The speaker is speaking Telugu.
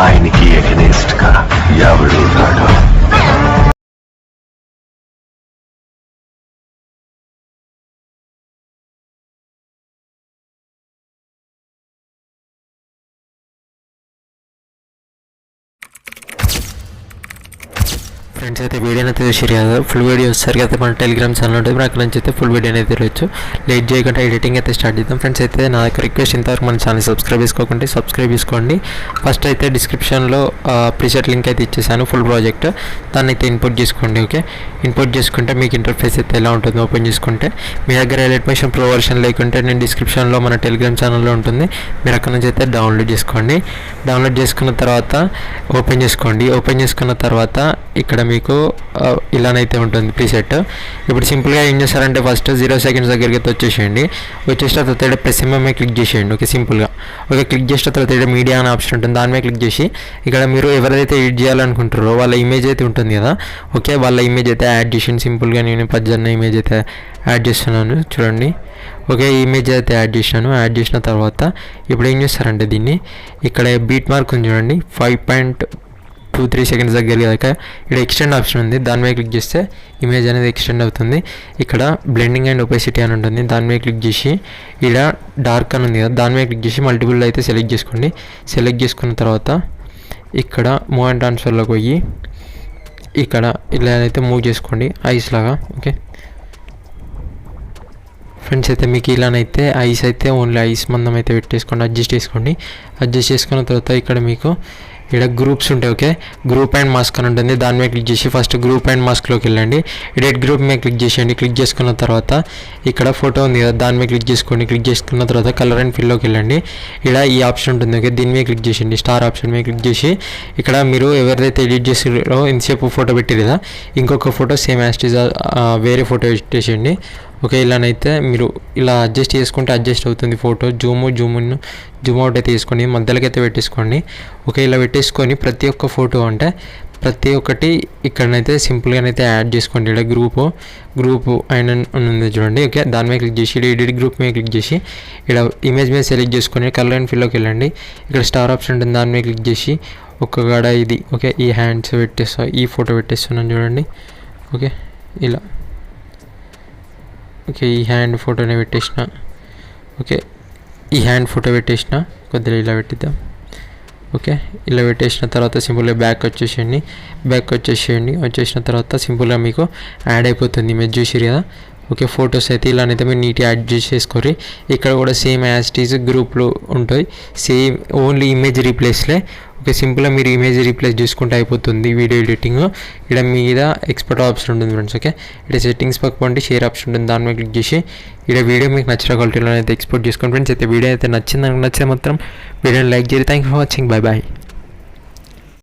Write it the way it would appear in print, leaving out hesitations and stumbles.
ఆయనకి ఎగనెస్ట్ గా ఎవడున్నాడు? ఫ్రెండ్స్ అయితే వీడియోని అయితే చూసారు కదా, ఫుల్ వీడియో వస్తారు కదా మన టెలిగ్రామ్ ఛానల్ ఉంటుంది, మన అక్కడ నుంచి అయితే ఫుల్ వీడియోని అయితే తిరగచ్చు. లేట్ చేయకుండా ఎడిటింగ్ అయితే స్టార్ట్ చేద్దాం. ఫ్రెండ్స్ అయితే నా దగ్గర రిక్వెస్ట్ ఇంతవరకు మన ఛానల్ సబ్స్క్రైబ్ చేసుకోకుంటే సబ్స్క్రైబ్ చేసుకోండి. ఫస్ట్ అయితే డిస్క్రిప్షన్లో ప్రీసెట్ లింక్ అయితే ఇచ్చేసాను, ఫుల్ ప్రాజెక్ట్, దాన్ని అయితే ఇన్పుట్ చేసుకోండి. ఓకే, ఇన్పుట్ చేసుకుంటే మీకు ఇంటర్ఫేస్ అయితే ఎలా ఉంటుందో ఓపెన్ చేసుకుంటే, మీ దగ్గర ఎలైట్ మోషన్ ప్రో వర్షన్ లేకుంటే నేను డిస్క్రిప్షన్లో మన టెలిగ్రామ్ ఛానల్లో ఉంటుంది, మీరు అక్కడ నుంచి అయితే డౌన్లోడ్ చేసుకోండి. డౌన్లోడ్ చేసుకున్న తర్వాత ఓపెన్ చేసుకోండి. ఓపెన్ చేసుకున్న తర్వాత ఇక్కడ మీకు ఇలానైతే ఉంటుంది ప్రీసెట్. ఇప్పుడు సింపుల్గా ఏం చేస్తారంటే ఫస్ట్ 0 seconds దగ్గరికి అయితే వచ్చేసేయండి. వచ్చేసిన తర్వాత ప్రెస్ ఎంఎంఏ క్లిక్ చేసేయండి. ఓకే, సింపుల్గా ఓకే క్లిక్ చేసిన తర్వాత మీడియా అనే ఆప్షన్ ఉంటుంది, దాని మీద క్లిక్ చేసి ఇక్కడ మీరు ఎవరైతే ఎడిట్ చేయాలనుకుంటారో వాళ్ళ ఇమేజ్ అయితే ఉంటుంది కదా, ఓకే వాళ్ళ ఇమేజ్ అయితే యాడ్ చేయండి. సింపుల్గా నేను పజ్జన్న ఇమేజ్ అయితే యాడ్ చేస్తున్నాను చూడండి. ఓకే, ఇమేజ్ అయితే యాడ్ చేసినాను. యాడ్ చేసిన తర్వాత ఇప్పుడు ఏం చేస్తారంటే దీన్ని ఇక్కడ బీట్ మార్క్ ఉంది చూడండి, 5.23 seconds దగ్గర దాకా ఇక్కడ ఎక్స్టెండ్ ఆప్షన్ ఉంది, దాని మీద క్లిక్ చేస్తే ఇమేజ్ అనేది ఎక్స్టెండ్ అవుతుంది. ఇక్కడ బ్లెండింగ్ అండ్ ఒపెసిటీ అని ఉంటుంది, దాని మీద క్లిక్ చేసి ఇక్కడ డార్క్ అని ఉంది కదా, దాని మీద క్లిక్ చేసి మల్టిపుల్ అయితే సెలెక్ట్ చేసుకోండి. సెలెక్ట్ చేసుకున్న తర్వాత ఇక్కడ మూవ్ అండ్ ట్రాన్స్ఫర్లోకి పోయి ఇక్కడ ఇలా అయితే మూవ్ చేసుకోండి ఐస్ లాగా. ఓకే ఫ్రెండ్స్ అయితే మీకు ఇలానైతే ఐస్ అయితే ఓన్లీ ఐస్ మందం అయితే పెట్టేసుకోండి, అడ్జస్ట్ చేసుకోండి. అడ్జస్ట్ చేసుకున్న తర్వాత ఇక్కడ మీకు ఇక్కడ గ్రూప్స్ ఉంటాయి. ఓకే, గ్రూప్ అండ్ మాస్క్ అని ఉంటుంది, దాని మీద క్లిక్ చేసి ఫస్ట్ గ్రూప్ అండ్ మాస్క్లోకి వెళ్ళండి. ఎడిట్ గ్రూప్ మీద క్లిక్ చేసేయండి. క్లిక్ చేసుకున్న తర్వాత ఇక్కడ ఫోటో ఉంది కదా, దాని మీద క్లిక్ చేసుకోండి. క్లిక్ చేసుకున్న తర్వాత కలర్ అండ్ ఫిల్లోకి వెళ్ళండి. ఇక్కడ ఈ ఆప్షన్ ఉంటుంది. ఓకే, దీని మీద క్లిక్ చేసేయండి, స్టార్ ఆప్షన్ మీద క్లిక్ చేసి ఇక్కడ మీరు ఎవరైతే ఎడిట్ చేసారో ఇంతసేపు ఫోటో పెట్టి కదా, ఇంకొక ఫోటో సేమ్ యాస్టీజ్ వేరే ఫోటో పెట్టేసేయండి. ఓకే, ఇలానైతే మీరు ఇలా అడ్జస్ట్ చేసుకుంటే అడ్జస్ట్ అవుతుంది ఫోటో. జూమ్ అవుట్ అయితే తీసుకోండి, మధ్యలోకి అయితే పెట్టేసుకోండి. ఓకే, ఇలా పెట్టేసుకొని ప్రతి ఒక్క ఫోటో అంటే ప్రతి ఒక్కటి ఇక్కడనైతే సింపుల్గానైతే యాడ్ చేసుకోండి. ఇక్కడ గ్రూప్ అయిన ఉంది చూడండి. ఓకే, దాని మీద క్లిక్ చేసి ఎడిట్ గ్రూప్ మీద క్లిక్ చేసి ఇక్కడ ఇమేజ్ మీద సెలెక్ట్ చేసుకొని కలర్ అండ్ ఫిల్లోకి వెళ్ళండి. ఇక్కడ స్టార్ ఆప్షన్ ఉంటుంది, దాని మీద క్లిక్ చేసి ఒక్క గడ ఇది ఓకే ఈ హ్యాండ్స్ పెట్టేస్తా, ఈ ఫోటో పెట్టేస్తున్నాను చూడండి. ఓకే, ఇలా ఓకే ఈ హ్యాండ్ ఫోటోనే పెట్టేసిన. ఓకే, ఈ హ్యాండ్ ఫోటో పెట్టేసిన, కొద్దిగా ఇలా పెట్టిద్దాం. ఓకే, ఇలా పెట్టేసిన తర్వాత సింపుల్గా బ్యాక్ వచ్చేసేయండి. వచ్చేసిన తర్వాత సింపుల్గా మీకు యాడ్ అయిపోతుంది ఇమేజ్ చూసిరు కదా. ఓకే, ఫొటోస్ అయితే ఇలానైతే మీరు నీట్గా యాడ్ చేసేసుకోరి. ఇక్కడ కూడా సేమ్ యాజ్ ఇట్ ఈజ్ గ్రూప్లో ఉంటాయి, సేమ్ ఓన్లీ ఇమేజ్ రీప్లేస్లే. ఓకే, సింపుల్గా మీరు ఇమేజ్ రీప్లేస్ చేసుకుంటే అయిపోతుంది వీడియో ఎడిటింగ్. ఇక్కడ మీద ఎక్స్పర్ట్ ఆప్షన్ ఉంటుంది ఫ్రెండ్స్. ఓకే, ఇక్కడ సెట్టింగ్స్ పక్కన షేర్ ఆప్షన్ ఉంటుంది, దాని మీద క్లిక్ చేసి ఇక్కడ వీడియో మీకు నచ్చిన క్వాలిటీలో అయితే ఎక్స్పోర్ట్ చేసుకోండి ఫ్రెండ్స్. అయితే వీడియో అయితే నచ్చితే మాత్రం వీడియోని లైక్ చేయండి. Thank you for watching. Bye bye.